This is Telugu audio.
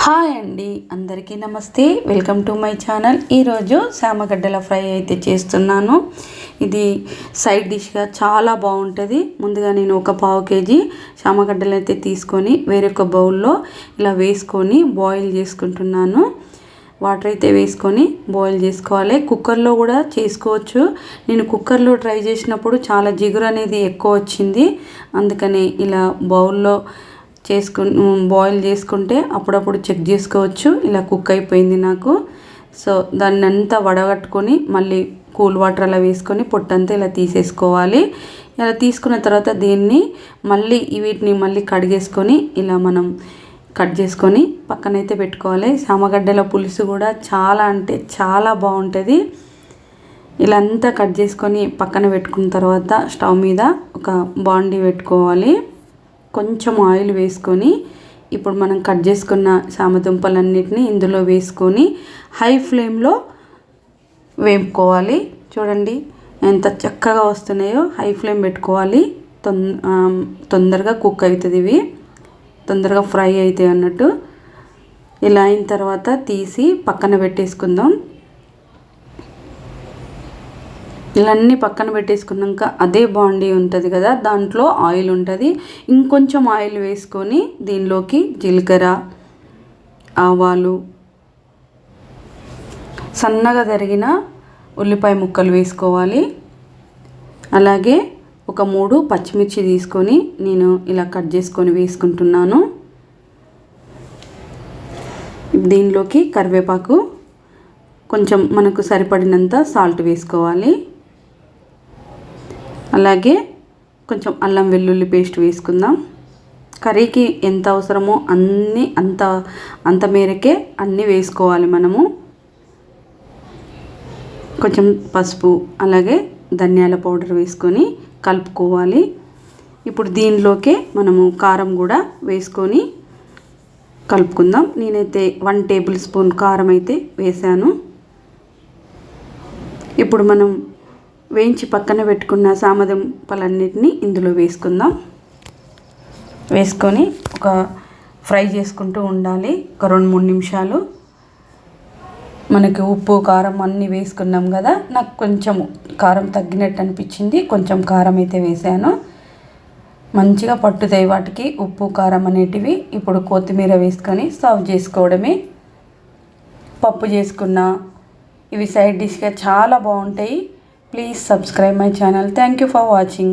హాయ్ అండి, అందరికీ నమస్తే. Welcome to my channel. ఈరోజు శామగడ్డల ఫ్రై అయితే చేస్తున్నాను. ఇది సైడ్ డిష్గా చాలా బాగుంటుంది. ముందుగా నేను ఒక పావు కేజీ శామగడ్డలు అయితే తీసుకొని వేరొక బౌల్లో ఇలా వేసుకొని బాయిల్ చేసుకుంటున్నాను. వాటర్ అయితే వేసుకొని బాయిల్ చేసుకోవాలి. కుక్కర్లో కూడా చేసుకోవచ్చు. నేను కుక్కర్లో ట్రై చేసినప్పుడు చాలా జిగురు అనేది ఎక్కువ వచ్చింది. అందుకని ఇలా బౌల్లో బాయిల్ చేసుకుంటే అప్పుడప్పుడు చెక్ చేసుకోవచ్చు. ఇలా కుక్ అయిపోయింది నాకు. సో దాన్ని అంతా వడగట్టుకొని మళ్ళీ కూల్ వాటర్ అలా వేసుకొని పొట్టంతా ఇలా తీసేసుకోవాలి. ఇలా తీసుకున్న తర్వాత దీన్ని వీటిని మళ్ళీ కడిగేసుకొని ఇలా మనం కట్ చేసుకొని పక్కనైతే పెట్టుకోవాలి. శామగడ్డల పులుసు కూడా చాలా అంటే చాలా బాగుంటుంది. ఇలా అంతా కట్ చేసుకొని పక్కన పెట్టుకున్న తర్వాత స్టవ్ మీద ఒక బాండీ పెట్టుకోవాలి. కొంచెం ఆయిల్ వేసుకొని ఇప్పుడు మనం కట్ చేసుకున్న శామదుంపలన్నిటిని ఇందులో వేసుకొని హై ఫ్లేమ్లో వేపుకోవాలి. చూడండి ఎంత చక్కగా వస్తున్నాయో. హై ఫ్లేమ్ పెట్టుకోవాలి. తొందరగా కుక్ అవుతుంది. ఇవి తొందరగా ఫ్రై అవుతాయి అన్నట్టు. ఇలా అయిన తర్వాత తీసి పక్కన పెట్టేసుకుందాం. ఇలా అన్నీ పక్కన పెట్టేసుకున్నాక అదే బాండీ ఉంటుంది కదా, దాంట్లో ఆయిల్ ఉంటుంది. ఇంకొంచెం ఆయిల్ వేసుకొని దీనిలోకి జీలకర్ర, ఆవాలు, సన్నగా తరిగిన ఉల్లిపాయ ముక్కలు వేసుకోవాలి. అలాగే ఒక 3 పచ్చిమిర్చి తీసుకొని నేను ఇలా కట్ చేసుకొని వేసుకుంటున్నాను. దీనిలోకి కరివేపాకు, కొంచెం మనకు సరిపడినంత సాల్ట్ వేసుకోవాలి. అలాగే కొంచెం అల్లం వెల్లుల్లి పేస్ట్ వేసుకుందాం. కర్రీకి ఎంత అవసరమో అంత మేరకే అన్నీ వేసుకోవాలి మనము. కొంచెం పసుపు, అలాగే ధనియాల పౌడర్ వేసుకొని కలుపుకోవాలి. ఇప్పుడు దీనిలోకే మనము కారం కూడా వేసుకొని కలుపుకుందాం. నేనైతే 1 టేబుల్ స్పూన్ కారం అయితే వేసాను. ఇప్పుడు మనం వేయించి పక్కన పెట్టుకున్న శామదుంపలన్నిటిని ఇందులో వేసుకుందాం. వేసుకొని ఒక ఫ్రై చేసుకుంటూ ఉండాలి. ఒక 2-3 నిమిషాలు. మనకి ఉప్పు కారం అన్నీ వేసుకున్నాం కదా, నాకు కొంచెం కారం తగ్గినట్టు అనిపించింది. కొంచెం కారం అయితే వేసాను. మంచిగా పట్టుతాయి వాటికి ఉప్పు కారం అనేటివి. ఇప్పుడు కొత్తిమీర వేసుకొని సర్వ్ చేసుకోవడమే. పప్పు చేసుకున్న ఇవి సైడ్ డిష్గా చాలా బాగుంటాయి. Please subscribe my channel. Thank you for watching.